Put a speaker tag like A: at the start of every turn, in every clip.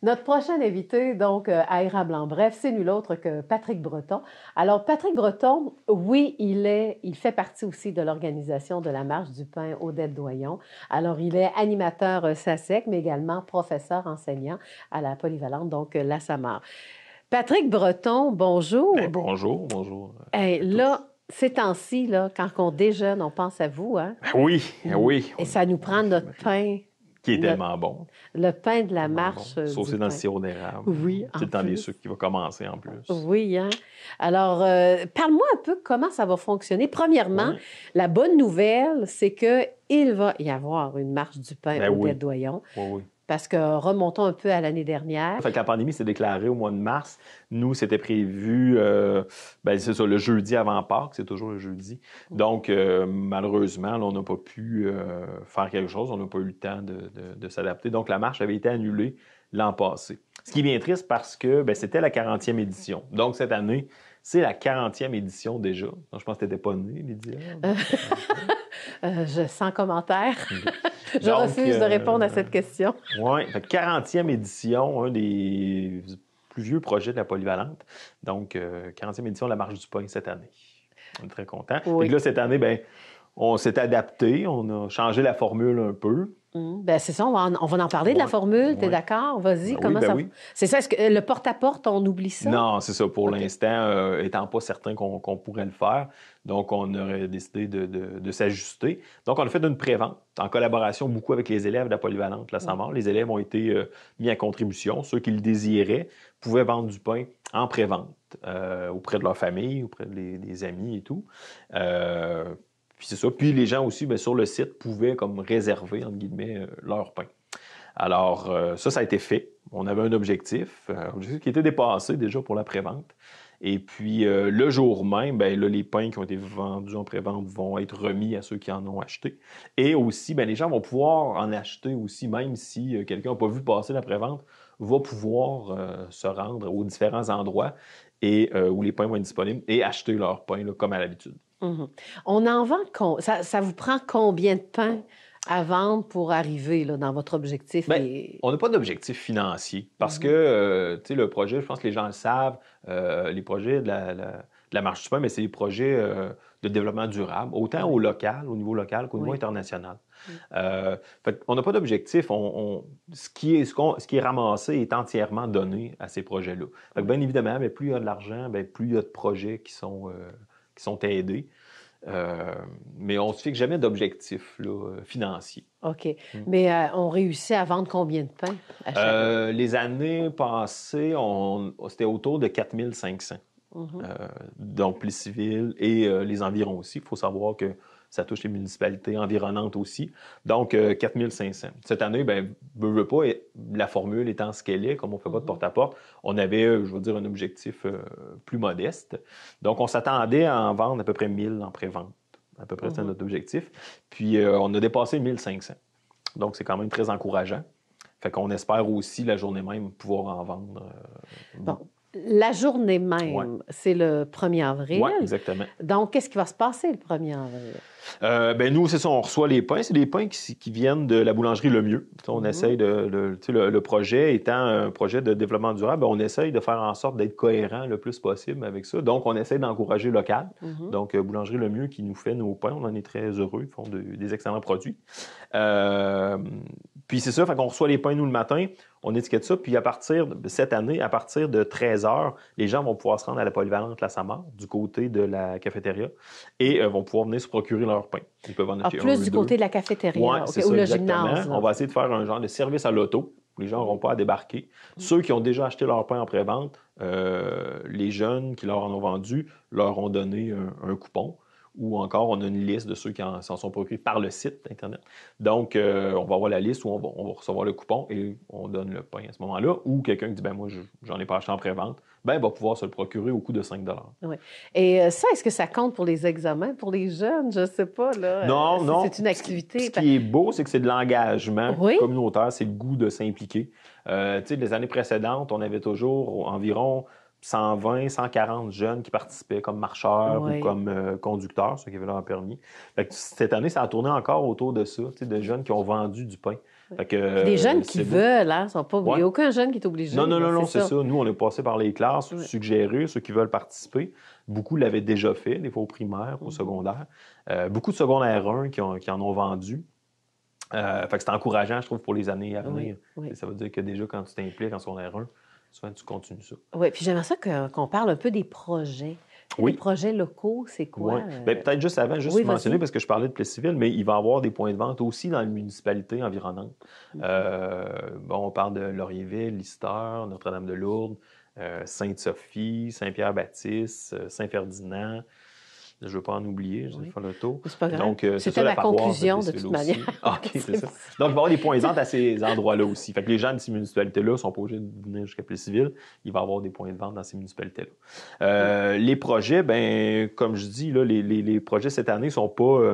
A: Notre prochain invité, donc, à Érable en bref, c'est nul autre que Patrick Breton. Alors, Patrick Breton, oui, il fait partie aussi de l'organisation de la Marche du pain Odette Doyon. Alors, il est animateur SACEC, mais également professeur enseignant à la polyvalente, donc la SAMAR. Patrick Breton, bonjour.
B: Ben, bonjour
A: Hey,
B: à
A: là,
B: tous.
A: ces temps-ci, là, quand on déjeune, on pense à vous, hein?
B: Oui,
A: Et ça nous
B: on
A: prend
B: fait
A: notre
B: mettre
A: pain,
B: qui est
A: notre-
B: tellement bon,
A: le pain de la
B: tellement bon.
A: marche du
B: Saucé dans le
A: pain.
B: sirop d'érable.
A: Oui,
B: C'est
A: en
B: le temps des
A: plus.
B: sucres qui va commencer en plus.
A: Oui, hein? Alors, parle-moi un peu comment ça va fonctionner. Premièrement,
B: Oui,
A: la bonne nouvelle, c'est qu'il va y avoir une marche du pain
B: ben
A: Odette
B: oui,
A: Doyon.
B: oui.
A: Parce que remontons un peu à l'année dernière.
B: Fait que la pandémie s'est déclarée au mois de mars. Nous, c'était prévu, ben c'est ça, le jeudi avant Pâques, c'est toujours le jeudi. Donc, malheureusement, là, on n'a pas pu faire quelque chose, on n'a pas eu le temps de s'adapter. Donc, la marche avait été annulée l'an passé. Ce qui est bien triste parce que ben, c'était la 40e édition. Donc, cette année, c'est la 40e édition déjà. Donc, je pense que tu n'étais pas né, Lydia.
A: Sans commentaire.
B: OK.
A: Je
B: Donc,
A: refuse de répondre à cette question.
B: oui, 40e édition, un des plus vieux projets de la polyvalente. Donc, 40e édition de la Marche du pain cette année. On est très contents. Puis
A: Oui.
B: là, cette année, ben, on s'est adapté, on a changé la formule un peu.
A: Ben, c'est ça, on va en parler de la
B: Ouais,
A: formule, t'es
B: ouais.
A: d'accord? Vas-y,
B: Ben oui,
A: comment
B: ben
A: ça...
B: oui.
A: C'est ça, est-ce que le porte-à-porte, on oublie ça?
B: Non, c'est ça. Pour
A: OK.
B: l'instant, étant pas certain qu'on pourrait le faire, donc on aurait décidé de s'ajuster. Donc, on a fait une prévente en collaboration beaucoup avec les élèves de la polyvalente La Samar. Les élèves ont été mis à contribution. Ceux qui le désiraient pouvaient vendre du pain en prévente auprès de leur famille, auprès des amis et tout. Puis c'est ça. Puis les gens aussi, bien, sur le site, pouvaient comme réserver, entre guillemets, leur pain. Alors, ça a été fait. On avait un objectif qui était dépassé déjà pour la prévente. Et puis, le jour même, ben, là, les pains qui ont été vendus en prévente vont être remis à ceux qui en ont acheté. Et aussi, ben, les gens vont pouvoir en acheter aussi, même si quelqu'un n'a pas vu passer la prévente, va pouvoir se rendre aux différents endroits et, où les pains vont être disponibles et acheter leur pain là, comme à l'habitude.
A: On en vend... Ça vous prend combien de pain à vendre pour arriver là, dans votre objectif?
B: Bien, on n'a pas d'objectif financier parce que, tu sais, le projet, je pense que les gens le savent, les projets de la Marche du pain, mais c'est des projets de développement durable, autant au niveau local qu'au niveau
A: Oui.
B: international. Fait on n'a pas d'objectif. Ce qui est ramassé est entièrement donné à ces projets-là. Fait que, bien évidemment, mais plus il y a de l'argent, bien, plus il y a de projets qui sont aidés. Mais on ne se fixe jamais d'objectif financier.
A: OK. Mais on réussit à vendre combien de pain à chaque...
B: Les années passées, c'était autour de 4500. Donc, les civils et les environs aussi. Il faut savoir que ça touche les municipalités environnantes aussi. Donc, 4500. Cette année, bien, veux pas, la formule étant ce qu'elle est, comme on ne fait pas de porte-à-porte, on avait, je veux dire, un objectif plus modeste. Donc, on s'attendait à en vendre à peu près 1000 en pré-vente. À peu près, c'est notre objectif. Puis, on a dépassé 1500. Donc, c'est quand même très encourageant. Fait qu'on espère aussi, la journée même, pouvoir en vendre.
A: Bon, la journée
B: Ouais.
A: même, c'est le 1er avril.
B: Oui, exactement.
A: Donc, qu'est-ce qui va se passer le 1er avril?
B: Ben nous, c'est ça, on reçoit les pains. C'est des pains qui viennent de la boulangerie Lemieux. On essaye le projet étant un projet de développement durable, ben, on essaye de faire en sorte d'être cohérent le plus possible avec ça. Donc, on essaye d'encourager local. Donc, boulangerie Lemieux qui nous fait nos pains, on en est très heureux. Ils font des excellents produits. Puis c'est ça, fait qu'on reçoit les pains, nous, le matin. On étiquette ça, puis cette année, à partir de 13h, les gens vont pouvoir se rendre à la polyvalente La Samar, du côté de la cafétéria, et vont pouvoir venir se procurer leur pain. Ils peuvent en acheter
A: plus du
B: deux.
A: côté de la cafétéria,
B: Ouais, c'est
A: ou
B: ça,
A: le
B: exactement.
A: gymnase. Là.
B: On va essayer de faire un genre de service à l'auto. Les gens n'auront pas à débarquer. Ceux qui ont déjà acheté leur pain en pré-vente, les jeunes qui leur en ont vendu, leur ont donné un coupon. Ou encore, on a une liste de ceux qui s'en sont procurés par le site Internet. Donc, on va avoir la liste où on va recevoir le coupon et on donne le pain à ce moment-là. Ou quelqu'un qui dit, ben moi, j'en ai pas acheté en pré-vente, ben, il va pouvoir se le procurer au coût de 5 $.
A: Oui. Et ça, est-ce que ça compte pour les examens, pour les jeunes? Je ne sais pas, là.
B: Non.
A: C'est une activité.
B: Ce qui est beau, c'est que c'est de l'engagement
A: Oui?
B: communautaire, c'est le goût de s'impliquer. Tu sais, les années précédentes, on avait toujours environ 120, 140 jeunes qui participaient comme marcheurs ou comme conducteurs, ceux qui avaient leur permis. Fait que cette année, ça a tourné encore autour de ça, tu sais, de jeunes qui ont vendu du pain Fait que,
A: Puis des jeunes qui
B: c'est beau.
A: veulent, hein, sont pas... il
B: Ouais.
A: n'y a aucun jeune qui est obligé.
B: Non, non,
A: là,
B: non, non, c'est ça. Nous, on est passé par les classes,
A: Ouais.
B: suggéré, ceux qui veulent participer. Beaucoup l'avaient déjà fait, des fois au primaire, au secondaire. Beaucoup de secondaire 1 qui en ont vendu. Fait que c'est encourageant, je trouve, pour les années à venir.
A: Oui.
B: Ça veut dire que déjà, quand tu t'impliques en secondaire 1, souvent, tu continues ça.
A: Oui, puis j'aimerais ça qu'on parle un peu des projets.
B: Oui.
A: Les projets locaux, c'est quoi?
B: Oui. Bien, peut-être juste avant, juste
A: Oui,
B: mentionner,
A: vas-y.
B: parce que je parlais de Plessisville, mais il va y avoir des points de vente aussi dans les municipalités environnantes. Bon, on parle de Laurierville, Lister, Notre-Dame-de-Lourdes, Sainte-Sophie, Saint-Pierre-Baptiste, Saint-Ferdinand. Je ne veux pas en oublier, je vais faire le tour.
A: C'est pas grave.
B: Donc,
A: c'était
B: la
A: ma
B: paroisse
A: conclusion de
B: Plessisville
A: toute
B: aussi.
A: manière.
B: Ah, OK, c'est ça. Donc, il va y avoir des points de vente à ces endroits-là aussi. Fait que les gens de ces municipalités-là ne sont pas obligés de venir jusqu'à Plessisville. Il va y avoir des points de vente dans ces municipalités-là. Les projets, ben, comme je dis, là, les projets cette année ne sont pas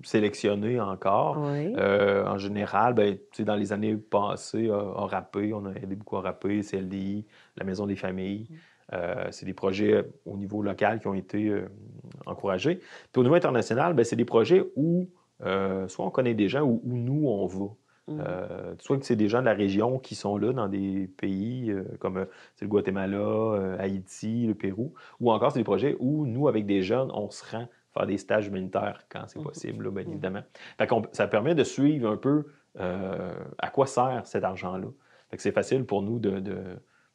B: sélectionnés encore.
A: Oui.
B: En général, ben, dans les années passées, à Râpé, on a aidé beaucoup à Râpé, CLDI, la Maison des familles. C'est des projets au niveau local qui ont été encouragés. Puis au niveau international, ben, c'est des projets où soit on connaît des gens ou où nous, on va. Soit que c'est des gens de la région qui sont là dans des pays comme c'est le Guatemala, Haïti, le Pérou, ou encore c'est des projets où nous, avec des jeunes, on se rend faire des stages humanitaires quand c'est possible, là, bien évidemment. Fait ça permet de suivre un peu à quoi sert cet argent-là. Fait que c'est facile pour nous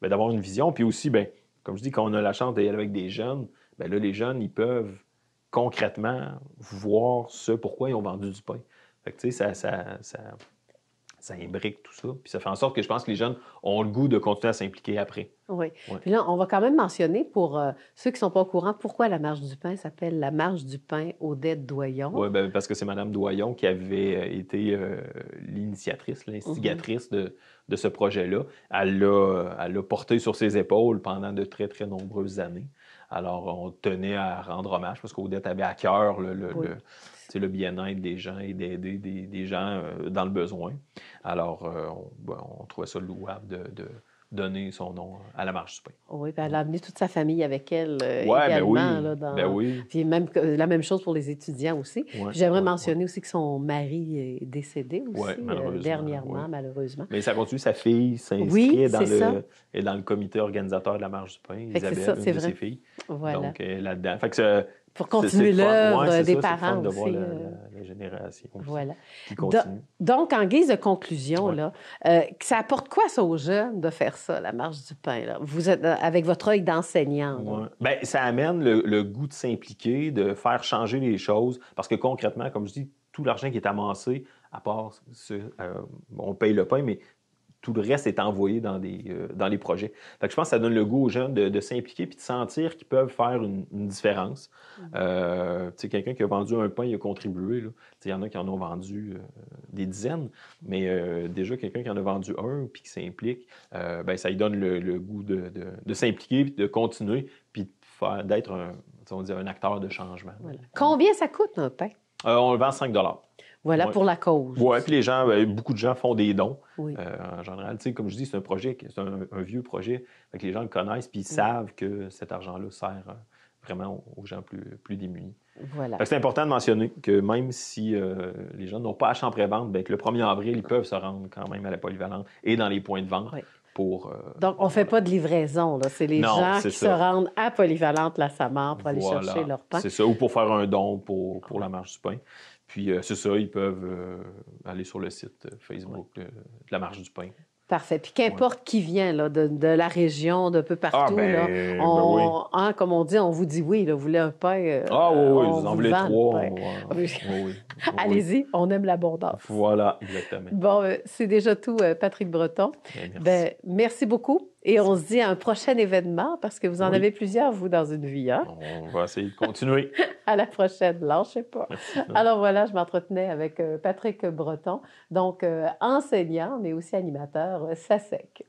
B: d'avoir une vision. Puis aussi, ben, comme je dis, quand on a la chance d'y aller avec des jeunes, bien là, les jeunes, ils peuvent concrètement voir pourquoi ils ont vendu du pain. Fait que, tu sais, ça imbrique tout ça. Puis ça fait en sorte que je pense que les jeunes ont le goût de continuer à s'impliquer après.
A: Oui. Puis là, on va quand même mentionner pour ceux qui ne sont pas au courant pourquoi la Marche du pain s'appelle la Marche du pain Odette Doyon.
B: Oui, ben, parce que c'est Mme Doyon qui avait été l'initiatrice, l'instigatrice de ce projet-là. Elle l'a porté sur ses épaules pendant de très, très nombreuses années. Alors, on tenait à rendre hommage parce qu'Odette avait à cœur le bien-être des gens et d'aider des gens dans le besoin. Alors, on trouvait ça louable de donner son nom à la Marche du pain.
A: Oui, puis elle a amené toute sa famille avec elle
B: Ouais,
A: également.
B: ben oui,
A: Là,
B: oui.
A: Puis même, la même chose pour les étudiants aussi.
B: Ouais,
A: puis j'aimerais mentionner aussi que son mari est décédé aussi dernièrement, malheureusement.
B: Mais ça continue, sa fille s'inscrit dans le comité organisateur de la Marche du pain, Isabelle, une de ses filles.
A: Voilà.
B: Donc, là-dedans. Fait que
A: pour continuer l'œuvre des parents
B: aussi.
A: C'est fun de
B: voir la génération
A: voilà.
B: qui continue.
A: Donc, en guise de conclusion, là, ça apporte quoi ça aux jeunes de faire ça, la Marche du pain? Là? Vous êtes avec votre œil d'enseignant.
B: Ouais. Bien, ça amène le goût de s'impliquer, de faire changer les choses, parce que concrètement, comme je dis, tout l'argent qui est amassé, à part on paye le pain, mais tout le reste est envoyé dans les projets. Fait que je pense que ça donne le goût aux jeunes de s'impliquer puis de sentir qu'ils peuvent faire une différence. Quelqu'un qui a vendu un pain, il a contribué. Il y en a qui en ont vendu des dizaines, mais déjà, quelqu'un qui en a vendu un puis qui s'implique, ça lui donne le goût de s'impliquer puis de continuer puis d'être un acteur de changement.
A: Voilà. Combien ça coûte un pain?
B: On le vend 5
A: Voilà, pour la cause.
B: Oui, puis les gens, beaucoup de gens font des dons.
A: Oui.
B: En général, comme je dis, c'est un projet, c'est un vieux projet. Fait que les gens le connaissent, puis ils savent que cet argent-là sert vraiment aux gens plus démunis.
A: Voilà.
B: Fait que c'est important de mentionner que même si les gens n'ont pas acheté en pré-vente, que le 1er avril, ils peuvent se rendre quand même à la polyvalente et dans les points de vente.
A: Oui.
B: Donc,
A: on ne fait pas de livraison. Là. C'est les gens qui se rendent à Polyvalente la Samar pour aller chercher leur pain.
B: C'est ça, ou pour faire un don pour la Marche du pain. Puis c'est ça, ils peuvent aller sur le site Facebook de la Marche du pain.
A: Parfait. Puis qu'importe qui vient là, de la région, d'un peu partout, comme on dit, on vous dit oui. Là, vous voulez un pain.
B: Oui, vous en voulez 3.
A: Allez-y, on aime l'abondance.
B: Voilà, exactement.
A: Bon, c'est déjà tout, Patrick Breton.
B: Merci.
A: Merci beaucoup. Et on se dit à un prochain événement, parce que vous en avez plusieurs, vous, dans une vie. Hein?
B: On va essayer de continuer.
A: À la prochaine. Lâchez pas.
B: Merci.
A: Alors voilà, je m'entretenais avec Patrick Breton, donc enseignant, mais aussi animateur SASEC.